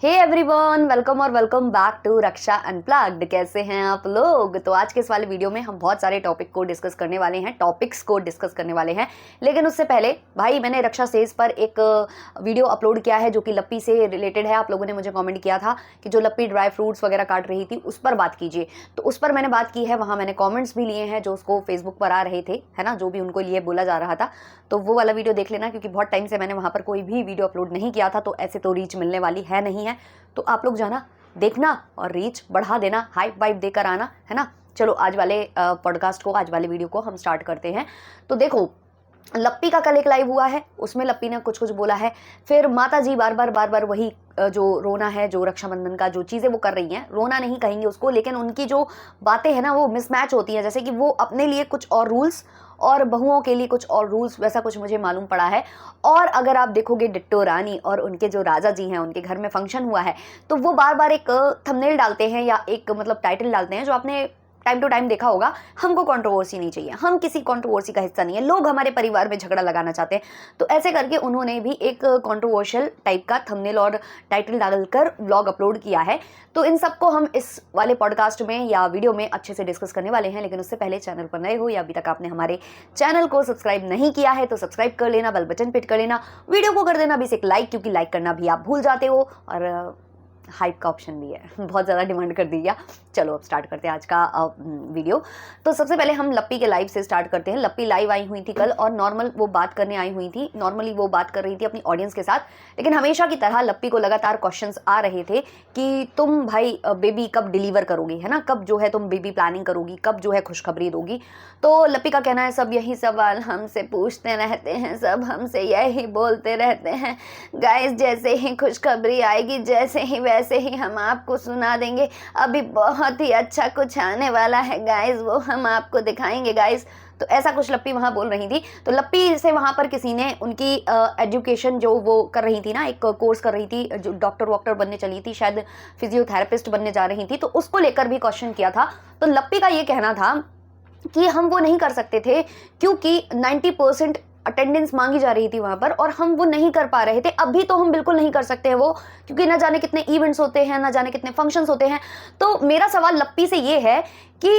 हे everyone, welcome और welcome back to Raksha Unplugged. कैसे हैं आप लोग? तो आज के इस वाले वीडियो में हम बहुत सारे टॉपिक्स को डिस्कस करने वाले हैं। लेकिन उससे पहले भाई, मैंने रक्षा सेज पर एक वीडियो अपलोड किया है जो कि लप्पी से रिलेटेड है। आप लोगों ने मुझे कमेंट किया था कि जो लप्पी ड्राई फ्रूट्स वगैरह काट रही थी उस पर बात कीजिए, तो उस पर मैंने बात की है। वहाँ मैंने कॉमेंट्स भी लिए हैं जो उसको फेसबुक पर आ रहे थे, है ना, जो भी उनको लिए बोला जा रहा था। तो वो वाला वीडियो देख लेना, क्योंकि बहुत टाइम से मैंने वहाँ पर कोई भी वीडियो अपलोड नहीं किया था, तो ऐसे तो रीच मिलने वाली है नहीं है। तो आप लोग जाना, देखना और रीच बढ़ा देना, हाइप वाइप देकर आना, है ना। चलो आज वाले पॉडकास्ट को, आज वाले वीडियो को हम स्टार्ट करते हैं। तो देखो, लप्पी का कल एक लाइव हुआ है, उसमें लप्पी ने कुछ कुछ बोला है। फिर माता जी बार बार वही जो रोना है, जो रक्षाबंधन का जो चीज़ें वो कर रही हैं, रोना नहीं कहेंगे उसको, लेकिन उनकी जो बातें हैं ना वो मिसमैच होती हैं। जैसे कि वो अपने लिए कुछ और रूल्स और बहुओं के लिए कुछ और रूल्स, वैसा कुछ मुझे मालूम पड़ा है। और अगर आप देखोगे डिट्टो रानी और उनके जो राजा जी हैं, उनके घर में फंक्शन हुआ है, तो वो बार बार एक थंबनेल डालते हैं या एक मतलब टाइटल डालते हैं जो आपने टाइम टू टाइम देखा होगा। हमको कंट्रोवर्सी नहीं चाहिए, हम किसी कंट्रोवर्सी का हिस्सा नहीं है, लोग हमारे परिवार में झगड़ा लगाना चाहते हैं। तो ऐसे करके उन्होंने भी एक कंट्रोवर्शियल टाइप का थंबनेल और टाइटल डालकर व्लॉग अपलोड किया है। तो इन सबको हम इस वाले पॉडकास्ट में या वीडियो में अच्छे से डिस्कस करने वाले हैं। लेकिन उससे पहले, चैनल पर नए हो या अभी तक आपने हमारे चैनल को सब्सक्राइब नहीं किया है तो सब्सक्राइब कर लेना, बेल बटन हिट कर लेना, वीडियो को कर देना भी एक लाइक, क्योंकि लाइक करना भी आप भूल जाते हो। और हाइप का ऑप्शन भी है, बहुत ज़्यादा डिमांड कर दी गया। चलो अब स्टार्ट करते हैं आज का वीडियो। तो सबसे पहले हम लप्पी के लाइव से स्टार्ट करते हैं। लप्पी लाइव आई हुई थी कल और नॉर्मल वो बात करने आई हुई थी। नॉर्मली वो बात कर रही थी अपनी ऑडियंस के साथ, लेकिन हमेशा की तरह लप्पी को लगातार क्वेश्चंस आ रहे थे कि तुम भाई बेबी कब डिलीवर करोगी, है ना, कब जो है तुम बेबी प्लानिंग करोगी, कब जो है खुशखबरी दोगी। तो लप्पी का कहना है, सब यही सवाल हमसे पूछते रहते हैं, सब हमसे यही बोलते रहते हैं गाइस, जैसे ही खुशखबरी आएगी, जैसे ही वैसे ही हम आपको सुना देंगे। अभी बहुत ही अच्छा कुछ आने वाला है गाइस, वो हम आपको दिखाएंगे गाइस। तो ऐसा कुछ लप्पी वहाँ बोल रही थी। तो लप्पी से वहाँ पर किसी ने उनकी एजुकेशन जो वो कर रही थी ना, एक कोर्स कर रही थी, जो डॉक्टर बनने चली थी, शायद फिजियोथेरेपिस्ट बनने जा रही थी, तो उसको लेकर भी क्वेश्चन किया था। तो लप्पी का ये कहना था कि हम वो नहीं कर सकते थे क्योंकि 90% अटेंडेंस मांगी जा रही थी वहाँ पर और हम वो नहीं कर पा रहे थे। अभी तो हम बिल्कुल नहीं कर सकते हैं वो, क्योंकि ना जाने कितने इवेंट्स होते हैं, ना जाने कितने फंक्शंस होते हैं। तो मेरा सवाल लप्पी से ये है कि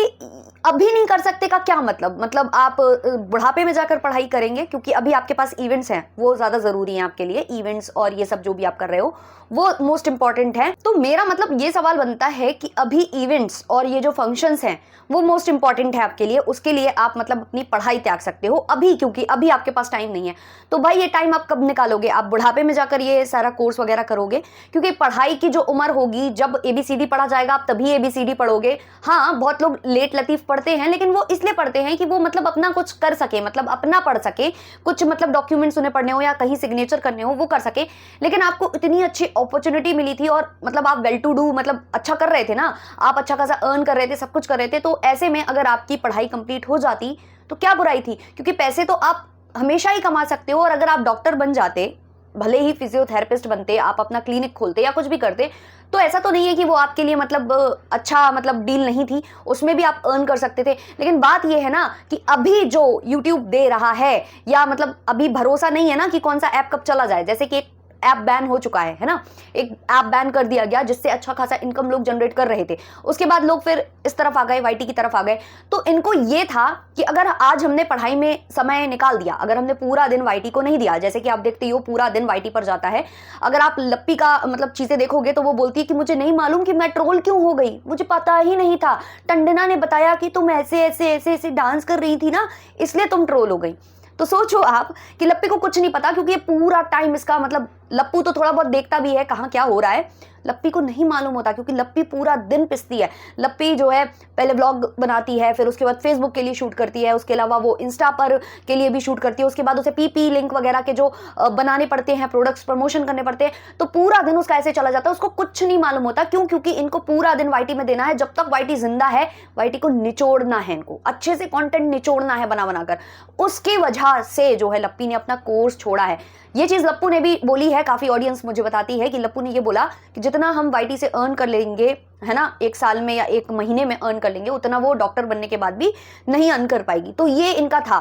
अभी नहीं कर सकते का क्या मतलब आप बुढ़ापे में जाकर पढ़ाई करेंगे, क्योंकि अभी आपके पास इवेंट्स हैं, वो ज़्यादा ज़रूरी हैं आपके लिए। इवेंट्स और ये सब जो भी आप कर रहे हो वो मोस्ट इंपॉर्टेंट है। तो मेरा मतलब ये सवाल बनता है कि अभी इवेंट्स और ये जो फंक्शंस हैं वो मोस्ट इंपॉर्टेंट है आपके लिए, उसके लिए आप मतलब अपनी पढ़ाई त्याग सकते हो अभी, क्योंकि अभी आपके पास टाइम नहीं है। तो भाई ये टाइम आप कब निकालोगे? आप बुढ़ापे में जाकर ये सारा कोर्स वगैरह करोगे? क्योंकि पढ़ाई की जो उम्र होगी, जब ABCD पढ़ा जाएगा आप तभी ABCD पढ़ोगे। हाँ, बहुत लोग लेट लतीफ पढ़ते हैं, लेकिन वो इसलिए पढ़ते हैं कि वो मतलब अपना कुछ कर सके, मतलब अपना पढ़ सके, कुछ मतलब डॉक्यूमेंट्स उन्हें पढ़ने हो या कहीं सिग्नेचर करने हो वो कर सके। लेकिन आपको इतनी अच्छी अपॉर्चुनिटी मिली थी और मतलब आप वेल टू डू, मतलब अच्छा कर रहे थे ना, आप अच्छा खासा अर्न कर रहे थे, सब कुछ कर रहे थे। तो ऐसे में अगर आपकी पढ़ाई कंप्लीट हो जाती तो क्या बुराई थी? क्योंकि पैसे तो आप हमेशा ही कमा सकते हो। और अगर आप डॉक्टर बन जाते, भले ही फिजियोथेरेपिस्ट बनते, आप अपना क्लिनिक खोलते या कुछ भी करते, तो ऐसा तो नहीं है कि वो आपके लिए मतलब अच्छा मतलब डील नहीं थी, उसमें भी आप अर्न कर सकते थे। लेकिन बात ये है ना कि अभी जो यूट्यूब दे रहा है, या मतलब अभी भरोसा नहीं है ना कि कौन सा ऐप कब चला जाए। जैसे कि एक ऐप बैन हो चुका है ना, एक ऐप बैन कर दिया गया जिससे अच्छा खासा इनकम लोग जनरेट कर रहे थे। उसके बाद लोग फिर इस तरफ आ गए, YT की तरफ आ गए। तो इनको ये था कि अगर आज हमने पढ़ाई में समय निकाल दिया, अगर हमने पूरा दिन YT को नहीं दिया, जैसे कि आप देखते हो पूरा दिन YT पर जाता है। अगर आप लप्पी का मतलब चीजें देखोगे तो वो बोलती है कि मुझे नहीं मालूम कि मैं ट्रोल क्यों हो गई, मुझे पता ही नहीं था, टंडना ने बताया कि तुम ऐसे ऐसे ऐसे ऐसे डांस कर रही थी ना, इसलिए तुम ट्रोल हो गई। तो सोचो आप कि लप्पी को कुछ नहीं पता, क्योंकि ये पूरा टाइम इसका मतलब लप्पू तो थोड़ा बहुत देखता भी है कहाँ क्या हो रहा है, लप्पी को नहीं मालूम होता, क्योंकि लप्पी पूरा दिन पिसती है। लप्पी जो है पहले व्लॉग बनाती है, फिर उसके बाद फेसबुक के लिए शूट करती है, उसके अलावा वो इंस्टा पर के लिए भी शूट करती है, उसके बाद उसे PP लिंक वगैरह के जो बनाने पड़ते हैं, प्रोडक्ट्स प्रमोशन करने पड़ते हैं। तो पूरा दिन उसका ऐसे चला जाता है, उसको कुछ नहीं मालूम होता। क्यों? क्योंकि इनको पूरा दिन YT में देना है। जब तक YT जिंदा है, YT को निचोड़ना है, इनको अच्छे से कंटेंट निचोड़ना है बना बनाकर। उसकी वजह से जो है लप्पी ने अपना कोर्स छोड़ा है। ये चीज लप्पू ने भी बोली है, काफी ऑडियंस मुझे बताती है कि लप्पू ने ये बोला कि जितना हम YT से अर्न कर लेंगे, है ना, एक साल में या एक महीने में अर्न कर लेंगे, उतना वो डॉक्टर बनने के बाद भी नहीं अर्न कर पाएगी। तो ये इनका था।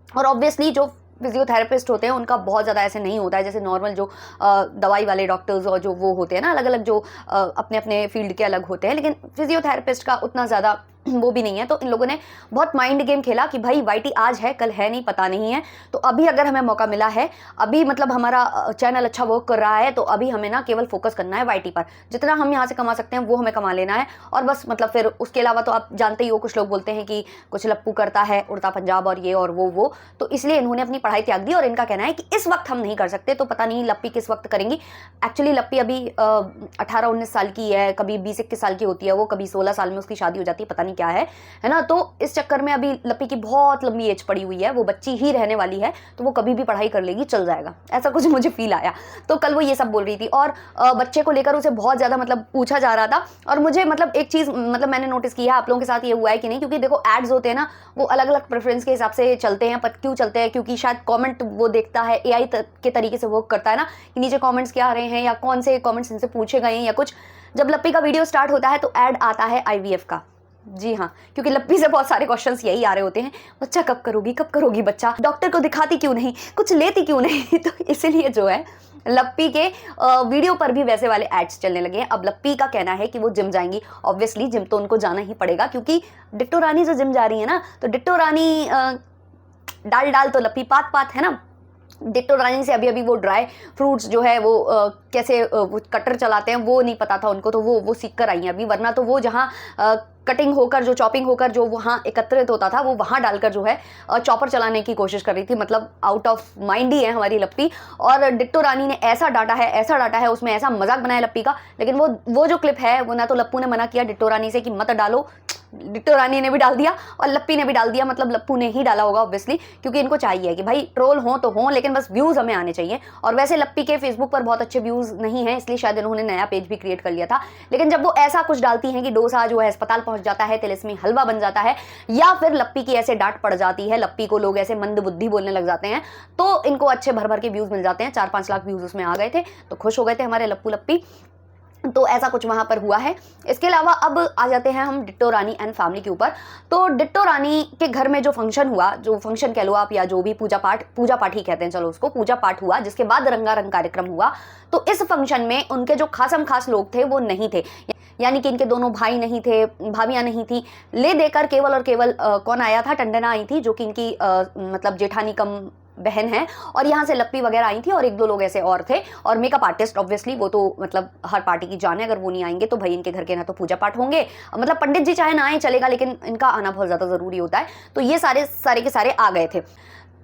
और ऑब्वियसली जो फिजियोथेरेपिस्ट होते हैं उनका बहुत ज़्यादा ऐसे नहीं होता है जैसे नॉर्मल जो दवाई वाले डॉक्टर्स और जो वो होते हैं ना, अलग अलग जो अपने अपने फील्ड के अलग होते हैं, लेकिन फिजियोथेरेपिस्ट का उतना ज़्यादा वो भी नहीं है। तो इन लोगों ने बहुत माइंड गेम खेला कि भाई वाईटी आज है कल है नहीं, पता नहीं है, तो अभी अगर हमें मौका मिला है, अभी मतलब हमारा चैनल अच्छा वर्क कर रहा है, तो अभी हमें ना केवल फोकस करना है वाईटी पर, जितना हम यहाँ से कमा सकते हैं वो हमें कमा लेना है, और बस मतलब फिर उसके अलावा तो आप जानते ही हो, कुछ लोग बोलते हैं कि कुछ लप्पू करता है उड़ता पंजाब और ये और वो, तो इसलिए इन्होंने अपनी पढ़ाई त्याग दी। और इनका कहना है कि इस वक्त हम नहीं कर सकते, तो पता नहीं लप्पी किस वक्त करेंगी। एक्चुअली लप्पी अभी 18-19 साल की है, कभी 20-21 साल की होती है वो, कभी 16 साल में उसकी शादी हो जाती है, पता नहीं क्या है ना। तो इस चक्कर में अभी लप्पी की बहुत लंबी एज पड़ी हुई है, वो बच्ची ही रहने वाली है, तो वो कभी भी पढ़ाई कर लेगी, चल जाएगा, ऐसा कुछ मुझे फील आया। तो कल वो ये सब बोल रही थी, और बच्चे को लेकर उसे बहुत ज़्यादा मतलब पूछा जा रहा था। और मुझे मतलब एक चीज़ मतलब मैंने नोटिस किया, आप लोगों के साथ ये हुआ है कि नहीं, क्योंकि देखो एड्स होते हैं ना, वो अलग अलग प्रेफरेंस के हिसाब से चलते हैं। पर क्यों चलते हैं? क्योंकि शायद कमेंट वो देखता है, एआई के तरीके से वर्क करता है ना, कि नीचे कमेंट्स क्या आ रहे हैं या कौन से कमेंट्स इनसे पूछे गए हैं या कुछ। जब लप्पी का वीडियो स्टार्ट होता है तो ऐड आता है आईवीएफ का। जी हाँ, क्योंकि लप्पी से बहुत सारे क्वेश्चंस यही आ रहे होते हैं, बच्चा कब करोगी बच्चा, डॉक्टर को दिखाती क्यों नहीं, कुछ लेती क्यों नहीं। तो इसीलिए जो है लप्पी के वीडियो पर भी वैसे वाले एड्स चलने लगे हैं। अब लप्पी का कहना है कि वो जिम जाएंगी, ऑब्वियसली जिम तो उनको जाना ही पड़ेगा, क्योंकि डिट्टो रानी जो जिम जा रही है ना, तो डिट्टो रानी डाल तो लप्पी पात है ना। डिट्टो रानी से अभी वो ड्राई फ्रूट्स जो है वो कैसे वो कटर चलाते हैं वो नहीं पता था उनको, तो वो सीख कर आई हैं अभी। वरना तो वो जहाँ कटिंग होकर जो चॉपिंग होकर जो वहाँ एकत्रित होता था, वो वहाँ डालकर जो है चॉपर चलाने की कोशिश कर रही थी। मतलब आउट ऑफ माइंड ही है हमारी लप्पी। और डिट्टो रानी ने ऐसा डांटा है, उसमें ऐसा मजाक बनाया लप्पी का। लेकिन वो जो क्लिप है वो ना तो लप्पू ने मना किया डिट्टो रानी से कि मत डालो, डिट्टो रानी ने भी डाल दिया और लप्पी ने भी डाल दिया। मतलब लप्पू ने ही डाला होगा ऑब्वियसली, क्योंकि इनको चाहिए कि भाई ट्रोल हो तो हो, लेकिन बस व्यूज हमें आने चाहिए। और वैसे लप्पी के फेसबुक पर बहुत अच्छे व्यूज नहीं है, इसलिए शायद इन्होंने नया पेज भी क्रिएट कर लिया था। लेकिन जब वो ऐसा कुछ डालती हैं कि डोसा जो है अस्पताल पहुंच जाता है, तिलिस्मी हलवा बन जाता है, या फिर लप्पी की ऐसे डांट पड़ जाती है, लप्पी को लोग ऐसे मंद बुद्धि बोलने लग जाते हैं, तो इनको अच्छे भर के व्यूज मिल जाते हैं। 4-5 लाख व्यूज उसमें आ गए थे, तो खुश हो गए थे हमारे लप्पू लप्पी। तो ऐसा कुछ वहां पर हुआ है। इसके अलावा अब आ जाते हैं हम डिट्टो रानी एंड फैमिली के ऊपर। तो डिट्टो रानी के घर में जो फंक्शन हुआ, जो फंक्शन कह लो आप, या जो भी पूजा पाठ ही कहते हैं, चलो उसको पूजा पाठ हुआ, जिसके बाद रंगारंग कार्यक्रम हुआ। तो इस फंक्शन में उनके जो खास लोग थे वो नहीं थे, यानी कि इनके दोनों भाई नहीं थे, भाभियां नहीं थी। ले देकर केवल और केवल कौन आया था, टंडना आई थी, जो कि इनकी मतलब जेठानी कम बहन है, और यहाँ से लप्पी वगैरह आई थी, और 1-2 लोग ऐसे और थे, और मेकअप आर्टिस्ट ऑब्वियसली वो तो मतलब हर पार्टी की जान है, अगर वो नहीं आएंगे तो भाई इनके घर के ना तो पूजा पाठ होंगे, मतलब पंडित जी चाहे ना आए चलेगा, लेकिन इनका आना बहुत ज़्यादा ज़रूरी होता है। तो ये सारे के सारे आ गए थे।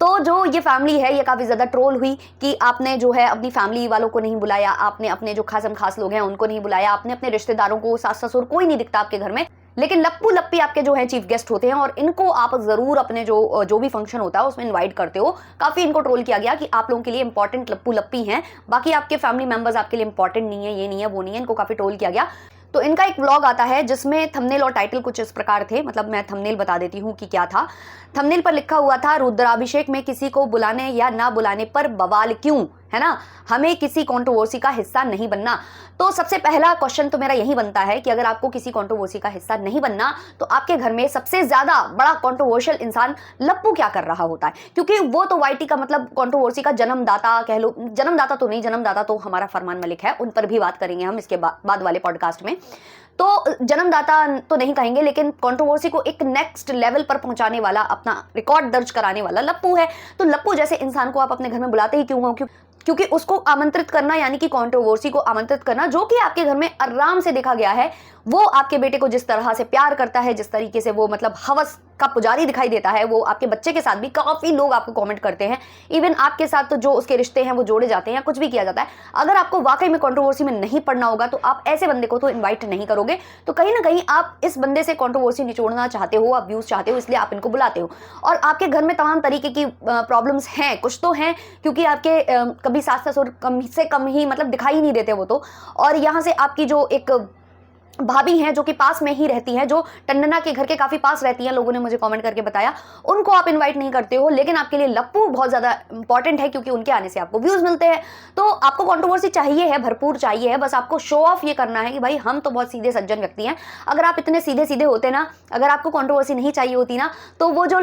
तो जो ये फैमिली है ये काफ़ी ज़्यादा ट्रोल हुई कि आपने जो है अपनी फैमिली वालों को नहीं बुलाया, आपने अपने जो खास लोग हैं उनको नहीं बुलाया, आपने अपने रिश्तेदारों को, सास ससुर कोई नहीं दिखता आपके घर में, लेकिन लप्पू लप्पी आपके जो है चीफ गेस्ट होते हैं, और इनको आप जरूर अपने जो भी फंक्शन होता है उसमें इनवाइट करते हो। काफ़ी इनको ट्रोल किया गया कि आप लोगों के लिए इंपॉर्टेंट लप्पू लप्पी हैं, बाकी आपके फैमिली मेंबर्स आपके लिए इंपॉर्टेंट नहीं है, ये नहीं है वो नहीं है, इनको काफ़ी ट्रोल किया गया। तो इनका एक व्लॉग आता है जिसमें थंबनेल और टाइटल कुछ इस प्रकार थे, मतलब मैं थंबनेल बता देती हूँ कि क्या था। थंबनेल पर लिखा हुआ था, रुद्राभिषेक में किसी को बुलाने या ना बुलाने पर बवाल क्यों, है ना, हमें किसी कंट्रोवर्सी का हिस्सा नहीं बनना। तो सबसे पहला क्वेश्चन तो मेरा यही बनता है कि अगर आपको किसी कंट्रोवर्सी का हिस्सा नहीं बनना, तो आपके घर में सबसे ज्यादा बड़ा कंट्रोवर्शियल इंसान लप्पू क्या कर रहा होता है, क्योंकि वो तो वाईटी का मतलब कंट्रोवर्सी का जन्मदाता कह लो, जन्मदाता तो नहीं, जन्मदाता तो हमारा फरमान मलिक है, उन पर भी बात करेंगे हम इसके बाद वाले पॉडकास्ट में। तो जन्मदाता तो नहीं कहेंगे, लेकिन कंट्रोवर्सी को एक नेक्स्ट लेवल पर पहुंचाने वाला, अपना रिकॉर्ड दर्ज कराने वाला लप्पू है। तो लप्पू जैसे इंसान को आप अपने घर में बुलाते ही क्यों हो? क्योंकि उसको आमंत्रित करना, यानी कि कंट्रोवर्सी को आमंत्रित करना, जो कि आपके घर में आराम से देखा गया है, वो आपके बेटे को जिस तरह से प्यार करता है, जिस तरीके से वो मतलब हवस का पुजारी दिखाई देता है, वो आपके बच्चे के साथ भी काफी लोग आपको कमेंट करते हैं, इवन आपके साथ तो जो उसके रिश्ते हैं वो जोड़े जाते हैं, कुछ भी किया जाता है। अगर आपको वाकई में कंट्रोवर्सी में नहीं पड़ना होगा तो आप ऐसे बंदे को तो इन्वाइट नहीं करोगे। तो कहीं ना कहीं आप इस बंदे से कंट्रोवर्सी निचोड़ना चाहते हो, आप व्यूज चाहते हो, इसलिए आप इनको बुलाते हो। और आपके घर में तमाम तरीके की प्रॉब्लम्स हैं, कुछ तो हैं, क्योंकि आपके कभी सास ससुर कम से कम ही मतलब दिखाई नहीं देते वो तो, और यहाँ से आपकी जो एक भाभी हैं जो कि पास में ही रहती हैं, जो टंडना के घर के काफी पास रहती हैं, लोगों ने मुझे कमेंट करके बताया, उनको आप इनवाइट नहीं करते हो, लेकिन आपके लिए लप्पू बहुत ज्यादा इंपॉर्टेंट है क्योंकि उनके आने से आपको व्यूज मिलते हैं। तो आपको कंट्रोवर्सी चाहिए है, भरपूर चाहिए है, बस आपको शो ऑफ ये करना है कि भाई हम तो बहुत सीधे सज्जन व्यक्ति हैं। अगर आप इतने सीधे सीधे होते ना, अगर आपको कंट्रोवर्सी नहीं चाहिए होती ना, तो वो जो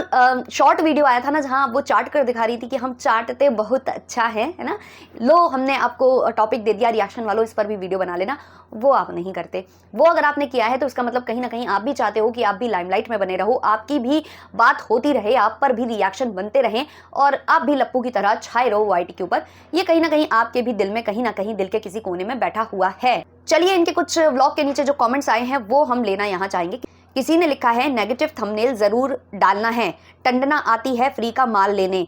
शॉर्ट वीडियो आया था ना जहां वो चाट कर दिखा रही थी कि हम चाटते बहुत अच्छा है ना, लो हमने आपको टॉपिक दे दिया, रिएक्शन वालों इस पर भी वीडियो बना लेना, वो आप नहीं करते। वो अगर आपने किया है तो इसका मतलब कहीं ना कहीं आप भी चाहते हो कि आप भी लाइमलाइट में बने रहो, आपकी भी बात होती रहे, आप पर भी रिएक्शन बनते रहें और आप भी लप्पू की तरह छाए रहो वाईटी के ऊपर। ये कहीं ना कहीं आपके भी दिल में कहीं ना कहीं दिल के किसी कोने में बैठा हुआ है। चलिए इनके कुछ व्लॉग के नीचे जो कमेंट्स आए हैं वो हम लेना यहाँ चाहेंगे। किसी ने लिखा है नेगेटिव थंबनेल जरूर डालना है, टंडना आती है फ्री का माल लेने,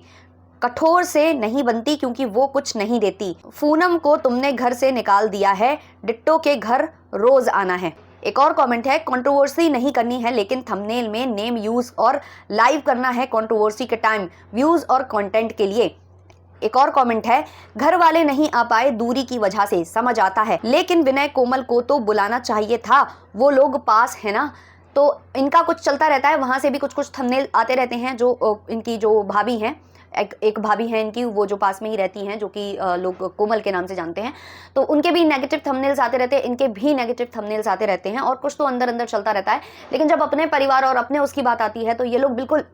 कठोर से नहीं बनती क्योंकि वो कुछ नहीं देती, पूनम को तुमने घर से निकाल दिया है, डिट्टो के घर रोज आना है। एक और कमेंट है कंट्रोवर्सी नहीं करनी है लेकिन थंबनेल में नेम यूज और लाइव करना है कंट्रोवर्सी के टाइम, व्यूज और कंटेंट के लिए। एक और कमेंट है घर वाले नहीं आ पाए दूरी की वजह से, समझ आता है, लेकिन विनय कोमल को तो बुलाना चाहिए था, वो लोग पास है ना। तो इनका कुछ चलता रहता है, वहां से भी कुछ कुछ थंबनेल आते रहते हैं। जो इनकी जो भाभी हैं, एक भाभी है इनकी, वो जो पास में ही रहती हैं, जो कि लोग कोमल के नाम से जानते हैं, तो उनके भी नेगेटिव थंबनेल्स आते रहते हैं, इनके भी नेगेटिव थंबनेल्स आते रहते हैं और कुछ तो अंदर अंदर चलता रहता है। लेकिन जब अपने परिवार और अपने उसकी बात आती है तो ये लोग बिल्कुल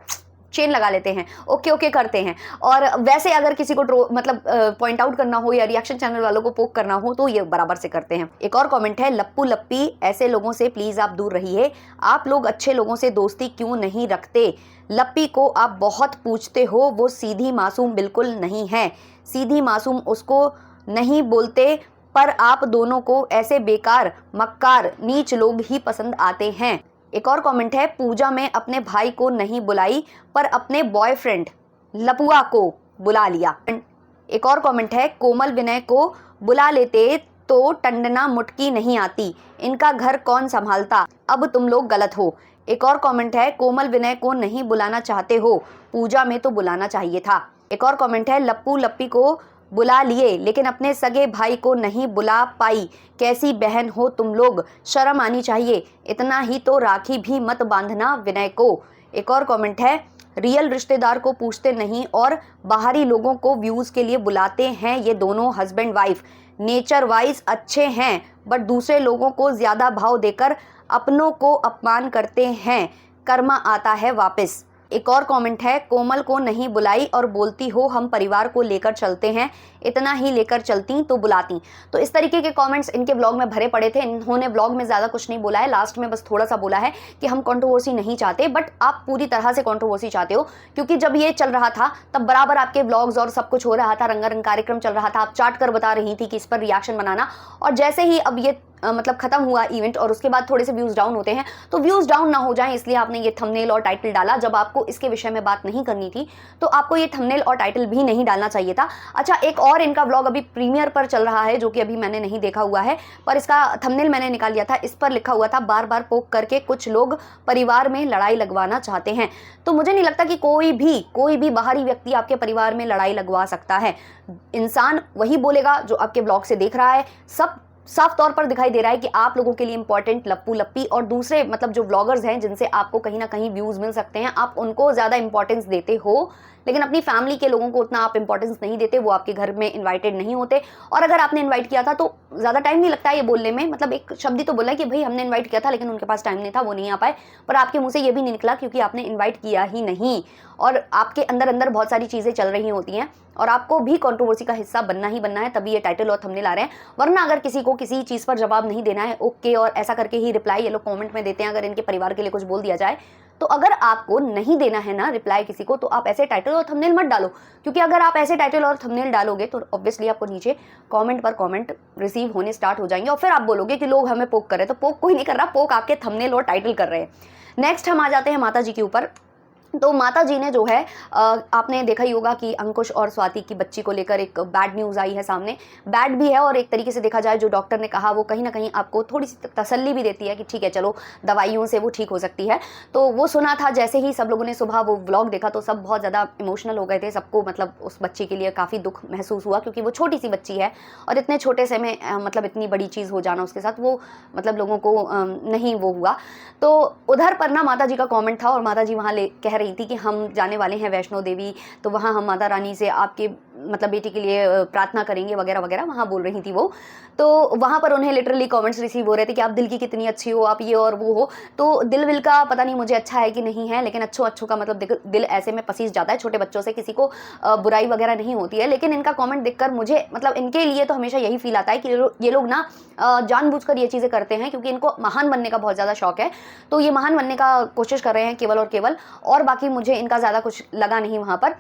चेन लगा लेते हैं, ओके ओके करते हैं। और वैसे अगर किसी को मतलब पॉइंट आउट करना हो या रिएक्शन चैनल वालों को पोक करना हो तो ये बराबर से करते हैं। एक और कमेंट है लप्पू लप्पी ऐसे लोगों से प्लीज आप दूर रहिए, आप लोग अच्छे लोगों से दोस्ती क्यों नहीं रखते, लप्पी को आप बहुत पूछते हो, वो सीधी मासूम बिल्कुल नहीं है, सीधी मासूम उसको नहीं बोलते, पर आप दोनों को ऐसे बेकार मक्कार नीच लोग ही पसंद आते हैं। एक और कमेंट है पूजा में अपने भाई को नहीं बुलाई पर अपने बॉयफ्रेंड लपुआ को बुला लिया। एक और कमेंट है कोमल विनय को बुला लेते तो टंडना मुटकी नहीं आती, इनका घर कौन संभालता, अब तुम लोग गलत हो। एक और कमेंट है कोमल विनय को नहीं बुलाना चाहते हो, पूजा में तो बुलाना चाहिए था। एक और कमेंट है लप्पू लप्पी को बुला लिए लेकिन अपने सगे भाई को नहीं बुला पाई, कैसी बहन हो तुम लोग, शर्म आनी चाहिए, इतना ही तो राखी भी मत बांधना विनय को। एक और कमेंट है रियल रिश्तेदार को पूछते नहीं और बाहरी लोगों को व्यूज के लिए बुलाते हैं, ये दोनों हस्बैंड वाइफ नेचर वाइज अच्छे हैं बट दूसरे लोगों को ज्यादा भाव देकर अपनों को अपमान करते हैं, कर्मा आता है वापस। एक और कमेंट है कोमल को नहीं बुलाई और बोलती हो हम परिवार को लेकर चलते हैं, इतना ही लेकर चलती तो बुलाती। तो इस तरीके के कमेंट्स इनके ब्लॉग में भरे पड़े थे। इन्होंने ब्लॉग में ज़्यादा कुछ नहीं बोला है, लास्ट में बस थोड़ा सा बोला है कि हम कंट्रोवर्सी नहीं चाहते, बट आप पूरी तरह से कंट्रोवर्सी चाहते हो क्योंकि जब ये चल रहा था तब बराबर आपके ब्लॉग्स और सब कुछ हो रहा था, रंगारंग कार्यक्रम चल रहा था, आप चाट कर बता रही थी कि इस पर रिएक्शन बनाना, और जैसे ही अब ये मतलब खत्म हुआ इवेंट और उसके बाद थोड़े से व्यूज डाउन होते हैं, तो व्यूज डाउन ना हो जाएं इसलिए आपने ये थंबनेल और टाइटल डाला। जब आपको इसके विषय में बात नहीं करनी थी तो आपको ये थंबनेल और टाइटल भी नहीं डालना चाहिए था। अच्छा, एक और इनका व्लॉग अभी प्रीमियर पर चल रहा है जो कि अभी मैंने नहीं देखा हुआ है, पर इसका थंबनेल मैंने निकाल लिया था। इस पर लिखा हुआ था बार बार पोक करके कुछ लोग परिवार में लड़ाई लगवाना चाहते हैं। तो मुझे नहीं लगता कि कोई भी बाहरी व्यक्ति आपके परिवार में लड़ाई लगवा सकता है। इंसान वही बोलेगा जो आपके ब्लॉग से देख रहा है। सब साफ तौर पर दिखाई दे रहा है कि आप लोगों के लिए इंपॉर्टेंट लप्पू लप्पी और दूसरे मतलब जो ब्लॉगर्स हैं जिनसे आपको कहीं ना कहीं व्यूज मिल सकते हैं, आप उनको ज्यादा इंपॉर्टेंस देते हो, लेकिन अपनी फैमिली के लोगों को उतना आप इंपॉर्टेंस नहीं देते, वो आपके घर में इनवाइटेड नहीं होते। और अगर आपने इनवाइट किया था तो ज़्यादा टाइम नहीं लगता है ये बोलने में, मतलब एक शब्द ही तो बोला कि भाई हमने इनवाइट किया था लेकिन उनके पास टाइम नहीं था, वो नहीं आ पाए, पर आपके मुंह से ये भी नहीं निकला क्योंकि आपने इन्वाइट किया ही नहीं और आपके अंदर अंदर बहुत सारी चीज़ें चल रही होती हैं और आपको भी कंट्रोवर्सी का हिस्सा बनना ही बनना है, तभी ये टाइटल और थंबनेल आ रहे हैं। वरना अगर किसी को किसी चीज़ पर जवाब नहीं देना है, ओके और ऐसा करके ही रिप्लाई ये लोग कमेंट में देते हैं अगर इनके परिवार के लिए कुछ बोल दिया जाए। तो अगर आपको नहीं देना है ना रिप्लाई किसी को, तो आप ऐसे टाइटल और थंबनेल मत डालो, क्योंकि अगर आप ऐसे टाइटल और थंबनेल डालोगे तो ऑब्वियसली आपको नीचे कमेंट पर कमेंट रिसीव होने स्टार्ट हो जाएंगे और फिर आप बोलोगे कि लोग हमें पोक कर रहे हैं। तो पोक कोई नहीं कर रहा, पोक आपके थंबनेल और टाइटल कर रहे हैं। नेक्स्ट हम आ जाते हैं माता जी के ऊपर। तो माता जी ने जो है आपने देखा ही होगा कि अंकुश और स्वाति की बच्ची को लेकर एक बैड न्यूज़ आई है सामने। बैड भी है और एक तरीके से देखा जाए जो डॉक्टर ने कहा वो कहीं ना कहीं आपको थोड़ी सी तसल्ली भी देती है कि ठीक है चलो दवाइयों से वो ठीक हो सकती है। तो वो सुना था जैसे ही सब लोगों ने सुबह वो व्लॉग देखा तो सब बहुत ज़्यादा इमोशनल हो गए थे। सबको मतलब उस बच्ची के लिए काफ़ी दुख महसूस हुआ क्योंकि वो छोटी सी बच्ची है और इतने छोटे से में मतलब इतनी बड़ी चीज़ हो जाना उसके साथ वो मतलब लोगों को नहीं वो हुआ। तो उधर पर ना माता जी का कॉमेंट था और माता जी वहाँ कह रही थी कि हम जाने वाले हैं वैष्णो देवी, तो वहाँ हम माता रानी से आपके मतलब बेटी के लिए प्रार्थना करेंगे वगैरह वगैरह, वहाँ बोल रही थी वो। तो वहाँ पर उन्हें लिटरली कमेंट्स रिसीव हो रहे थे कि आप दिल की कितनी अच्छी हो, आप ये और वो हो। तो दिल विल का पता नहीं मुझे अच्छा है कि नहीं है, लेकिन अच्छों का मतलब दिल ऐसे में पसीज जाता है। छोटे बच्चों से किसी को बुराई वगैरह नहीं होती है, लेकिन इनका कॉमेंट देखकर मुझे मतलब इनके लिए तो हमेशा यही फील आता है कि ये लोग ना जानबूझकर ये चीज़ें करते हैं क्योंकि इनको महान बनने का बहुत ज़्यादा शौक है। तो ये महान बनने का कोशिश कर रहे हैं केवल और केवल, और बाकी मुझे इनका ज़्यादा कुछ लगा नहीं वहाँ पर।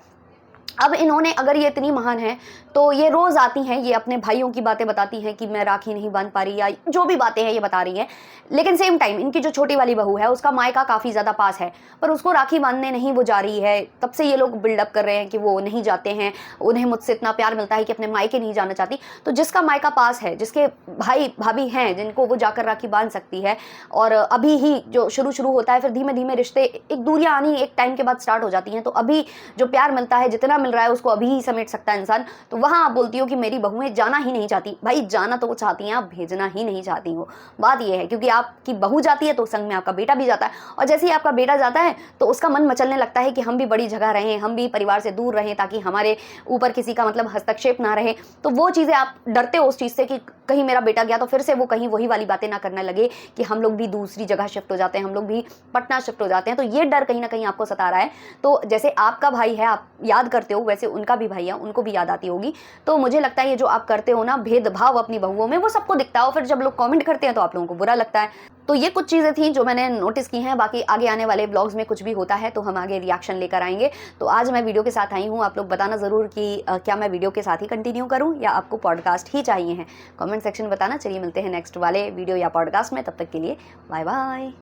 अब इन्होंने अगर ये इतनी महान है तो ये रोज़ आती हैं, ये अपने भाइयों की बातें बताती हैं कि मैं राखी नहीं बांध पा रही या जो भी बातें हैं ये बता रही हैं। लेकिन सेम टाइम इनकी जो छोटी वाली बहू है उसका मायका काफ़ी ज़्यादा पास है, पर उसको राखी बांधने नहीं वो जा रही है। तब से ये लोग बिल्डअप कर रहे हैं कि वो नहीं जाते हैं, उन्हें मुझसे इतना प्यार मिलता है कि अपने मायके नहीं जाना चाहती। तो जिसका मायका पास है, जिसके भाई भाभी हैं जिनको वो जाकर राखी बांध सकती है, और अभी ही जो शुरू होता है फिर धीमे धीमे रिश्ते एक दूरियाँ आनी एक टाइम के बाद स्टार्ट हो जाती हैं। तो अभी जो प्यार मिलता है जितना मिल रहा है उसको अभी ही समेट सकता है इंसान। तो वहाँ आप बोलती हो कि मेरी बहुएं जाना ही नहीं चाहती। भाई जाना तो वो चाहती हैं, आप भेजना ही नहीं चाहती हो। बात ये है क्योंकि आपकी बहू जाती है तो संग में आपका बेटा भी जाता है, और जैसे ही आपका बेटा जाता है तो उसका मन मचलने लगता है कि हम भी बड़ी जगह रहें, हम भी परिवार से दूर रहें ताकि हमारे ऊपर किसी का मतलब हस्तक्षेप ना रहे। तो वो चीज़ें आप डरते हो उस चीज़ से कि कहीं मेरा बेटा गया तो फिर से वो कहीं वही वाली बातें ना करने लगे कि हम लोग भी दूसरी जगह शिफ्ट हो जाते हैं, हम लोग भी पटना शिफ्ट हो जाते हैं। तो ये डर कहीं ना कहीं आपको सता रहा है। तो जैसे आपका भाई है आप याद करते हो, वैसे उनका भी भाई है, उनको भी याद आती होगी। तो मुझे लगता है ये जो आप करते हो ना भेदभाव अपनी बहुओं में, वो सबको दिखता है और फिर जब लोग कमेंट करते हैं तो आप लोगों को बुरा लगता है। तो ये कुछ चीज़ें थी जो मैंने नोटिस की हैं। बाकी आगे आने वाले ब्लॉग्स में कुछ भी होता है तो हम आगे रिएक्शन लेकर आएंगे। तो आज मैं वीडियो के साथ आई हूँ, आप लोग बताना ज़रूर कि क्या मैं वीडियो के साथ ही कंटिन्यू करूँ या आपको पॉडकास्ट ही चाहिए हैं। कमेंट सेक्शन बताना। चलिए मिलते हैं नेक्स्ट वाले वीडियो या पॉडकास्ट में, तब तक के लिए बाय बाय।